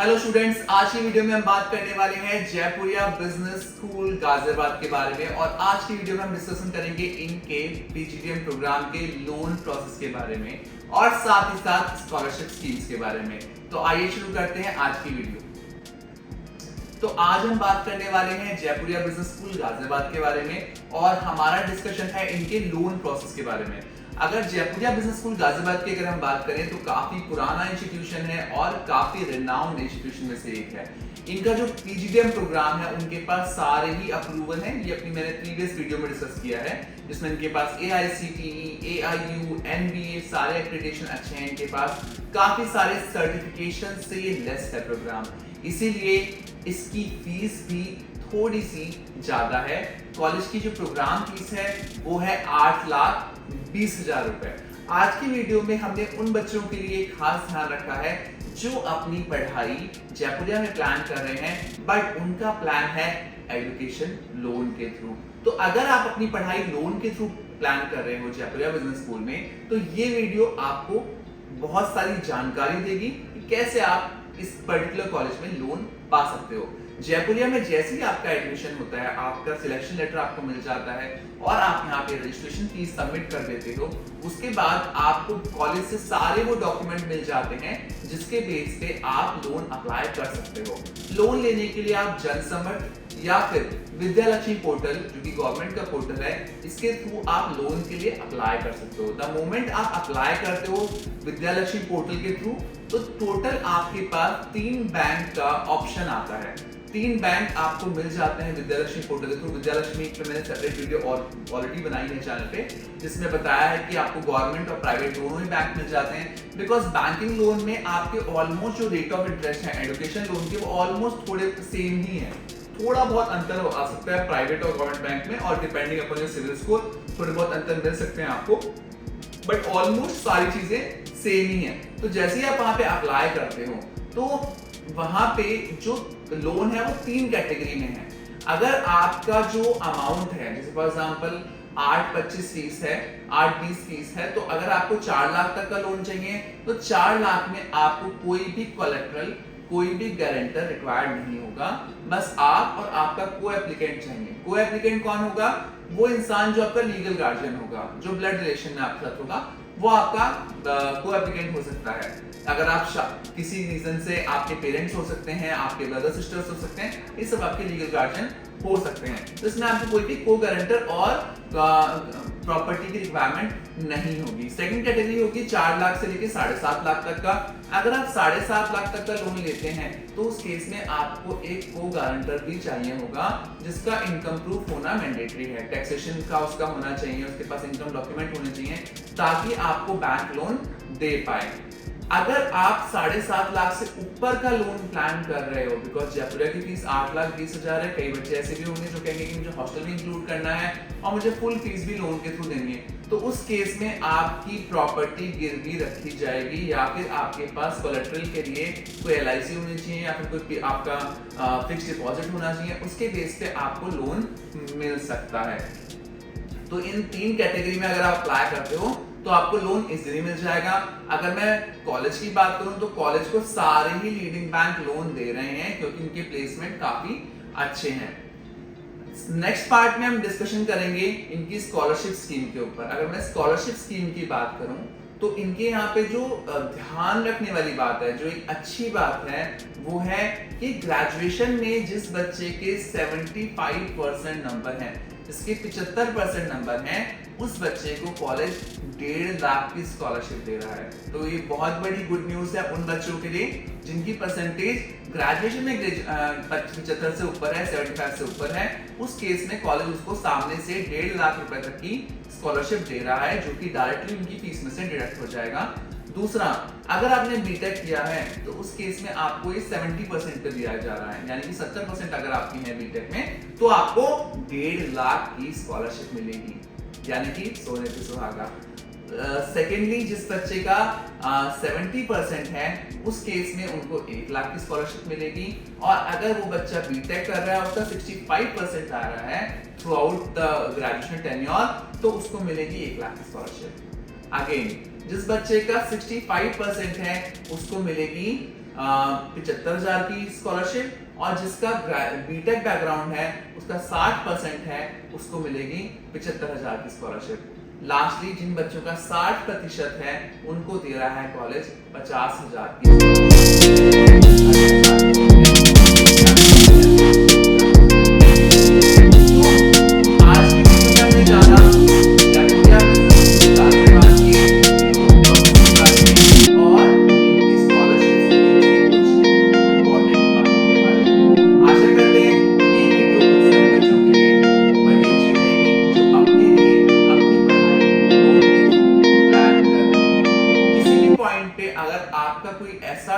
Hello students, आज की video में हम बात करने वाले हैं जयपुरिया बिजनेस स्कूल गाजियाबाद के बारे में। और आज की वीडियो में हम डिस्कशन करेंगे इनके पीजीडीएम प्रोग्राम के लोन प्रोसेस के बारे में और साथ ही साथ स्कॉलरशिप स्कीम्स के बारे में। तो आइए शुरू करते हैं आज की वीडियो। तो आज हम बात करने वाले हैं जयपुरिया बिजनेस स्कूल गाजियाबाद के बारे में और हमारा डिस्कशन है इनके लोन प्रोसेस के बारे में। अगर जयपुरिया बिजनेस स्कूल गाजियाबाद की अगर हम बात करें तो काफी पुराना इंस्टीट्यूशन है और काफी रिनाउंड इंस्टीट्यूशन में से एक है। इनका जो पीजीडीएम प्रोग्राम है उनके पास सारे ही अप्रूवल हैं। ये अपनी मैंने प्रीवियस वीडियो में डिस्कस किया है, जिसमें इनके पास AICTE, AIU, NBA सारे एक्रेडिटेशन अच्छे हैं। इनके पास काफी सारे सर्टिफिकेशन से ये लेस है प्रोग्राम, इसीलिए इसकी फीस भी थोड़ी सी ज्यादा है। कॉलेज की जो प्रोग्राम फीस है वो है 8,20,000 रुपए। आज की वीडियो में हमने उन बच्चों के लिए खास ध्यान रखा है जो अपनी पढ़ाई जयपुरिया में प्लान कर रहे हैं, बट उनका प्लान है एजुकेशन लोन के थ्रू। तो अगर आप अपनी पढ़ाई लोन के थ्रू प्लान कर रहे हो जयपुरिया बिजनेस स्कूल में, तो ये वीडियो आपको बहुत सारी जानकारी देगी कि कैसे आप इस पर्टिकुलर कॉलेज में लोन पा सकते हो। जयपुरिया में जैसे ही आपका एडमिशन होता है, आपका सिलेक्शन लेटर आपको मिल जाता है और आप यहाँ पे रजिस्ट्रेशन फीस सबमिट कर देते हो, उसके बाद आपको कॉलेज से सारे वो डॉक्यूमेंट मिल जाते हैं जिसके बेस पे आप लोन अप्लाई कर सकते हो। लोन लेने के लिए आप जनसमर्थ या फिर विद्यालक्ष्मी पोर्टल, जो कि गवर्नमेंट का पोर्टल है, इसके थ्रू आप लोन के लिए अप्लाई कर सकते हो। द मोमेंट आप अप्लाई करते हो विद्यालक्ष्मी पोर्टल के थ्रू, तो टोटल आपके पास 3 बैंक का ऑप्शन आता है। 3 बैंक आपको मिल जाते हैं विद्यालक्ष्मी पोर्टल के थ्रू। विद्यालक्ष्मी पे मैंने सेपरेट वीडियो ऑलरेडी बनाई है चैनल पे, जिसमें बताया है कि आपको गवर्नमेंट और प्राइवेट दोनों ही बैंक मिल जाते हैं। बिकॉज बैंकिंग लोन में आपके ऑलमोस्ट जो रेट ऑफ इंटरेस्ट है एजुकेशन लोन के, वो ऑलमोस्ट थोड़े सेम ही है। थोड़ा बहुत अंतर आ सकता है प्राइवेट और गवर्नमेंट बैंक में, और depending upon your CIBIL score थोड़े बहुत अंतर मिल सकते हैं आपको, बट ऑलमोस्ट सारी चीजें सेम ही है। तो जैसे ही आप वहां पे अप्लाई करते हो तो वहां पे जो लोन है वो 3 कैटेगरी में है। अगर आपका जो अमाउंट है, जैसे फॉर एग्जांपल 8,25 फीस है, 8,20 फीस है, तो अगर आपको 4 लाख तक का लोन चाहिए तो 4 लाख में आपको कोई भी कोलेटरल, कोई भी गारंटर रिक्वायर्ड नहीं होगा। बस आप और आपका को एप्लीकेंट चाहिए। को एप्लीकेंट कौन होगा? वो इंसान जो आपका लीगल गार्जियन होगा, जो ब्लड रिलेशन में आपके साथ होगा, वो आपका को एप्लीकेंट हो सकता है। अगर आप किसी रीजन से, आपके पेरेंट्स हो सकते हैं, आपके ब्रदर सिस्टर्स हो सकते हैं, ये सब आपके लीगल गार्जियन हो सकते हैं। तो इसमें आपको कोई भी को गारंटर और प्रॉपर्टी की रिक्वायरमेंट नहीं होगी। सेकंड कैटेगरी होगी 4 लाख से लेके 7.5 लाख तक का। अगर आप 7.5 लाख तक का लोन लेते हैं तो उस केस में आपको एक को गारंटर भी चाहिए होगा, जिसका इनकम प्रूफ होना मैंडेटरी है। टैक्सेशन का उसका होना चाहिए, उसके पास इनकम डॉक्यूमेंट होने चाहिए, ताकि आपको बैंक लोन दे पाए। अगर आप 7.5 लाख से ऊपर का लोन प्लान कर रहे हो, बिकॉज जयपुरिया की फीस 8,20,000 है, कई बच्चे ऐसे भी होंगे जो कहेंगे कि मुझे हॉस्टल भी इंक्लूड करना है और मुझे फुल फीस भी लोन के थ्रू देनी है, तो उस केस में आपकी प्रॉपर्टी गिरवी रखी जाएगी, या फिर आपके पास कोलेटरल के लिए कोई LIC होनी चाहिए, या फिर कोई आपका फिक्स डिपॉजिट होना चाहिए। उसके बेस पे आपको लोन मिल सकता है। तो इन 3 कैटेगरी में अगर आप अप्लाई करते हो तो आपको लोन इजीली मिल जाएगा। अगर मैं कॉलेज की बात करूं तो कॉलेज को सारे ही लीडिंग बैंक लोन दे रहे हैं, क्योंकि उनके प्लेसमेंट काफी अच्छे हैं। नेक्स्ट पार्ट में हम डिस्कशन करेंगे इनकी स्कॉलरशिप स्कीम के ऊपर। अगर मैं स्कॉलरशिप स्कीम की बात करूं तो इनके यहाँ पे जो ध्यान रखने वाली बात है, जो एक अच्छी बात है, वो है कि ग्रेजुएशन में जिस बच्चे के 75% नंबर हैं, जिसके 75% नंबर हैं, उस बच्चे को कॉलेज 1.5 लाख की स्कॉलरशिप दे रहा है। तो ये बहुत बड़ी गुड न्यूज है उन बच्चों के लिए जिनकी परसेंटेज ग्रेजुएशन में 75 से ऊपर है, 75 से ऊपर है। उस केस में कॉलेज उसको सामने से 1.5 लाख रुपए तक की स्कॉलरशिप दे रहा है, जो कि डायरेक्टली उनकी फीस में से डिडक्ट हो जाएगा। दूसरा, अगर आपने बीटेक किया है तो उस केस में आपको ये 70% पे दिया जा रहा है, यानी कि 70% अगर आपकी है बीटेक में तो आपको 1.5 लाख की स्कॉलरशिप मिलेगी, यानी कि सोने पे सुहागा। सेकेंडली, जिस बच्चे का 70% है उस केस में उनको 1 लाख की स्कॉलरशिप मिलेगी, और अगर वो बच्चा बीटेक कर रहा है, उसका 65% आ रहा है through out the graduation tenure, तो उसको मिलेगी 1 लाख की स्कॉलरशिप। अगेन, जिस बच्चे का 65% है उसको मिलेगी 75,000 की स्कॉलरशिप, और जिसका बीटेक बैकग्राउंड है उसका 60% है उसको मिलेगी 75,000 की स्कॉलरशिप। लास्टली जिन बच्चों का 60% है उनको दे रहा है कॉलेज 50,000 की आज की वीडियो में हमने जाना जयपुरिया बिजनेस गाजियाबाद की और इनकी स्कॉलरशिप की कुछ इम्पोर्टेंट बातों के बारे में। आशा करते हैं ये वीडियो उन सभी बच्चों के लिए बड़ी अच्छी रहेगी जो अपने लिए अपनी पढ़ाई लोन के थ्रू प्लान कर रहे हैं। किसी भी पॉइंट पे अगर आपका कोई ऐसा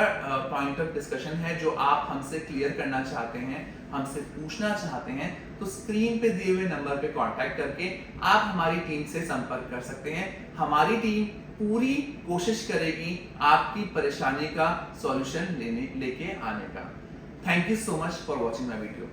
पॉइंट ऑफ डिस्कशन है जो आप हमसे क्लियर करना चाहते हैं, हमसे पूछना चाहते हैं, तो स्क्रीन पे दिए हुए नंबर पे कांटेक्ट करके आप हमारी टीम से संपर्क कर सकते हैं। हमारी टीम पूरी कोशिश करेगी आपकी परेशानी का सॉल्यूशन लेके आने का। Thank you so much for watching my video.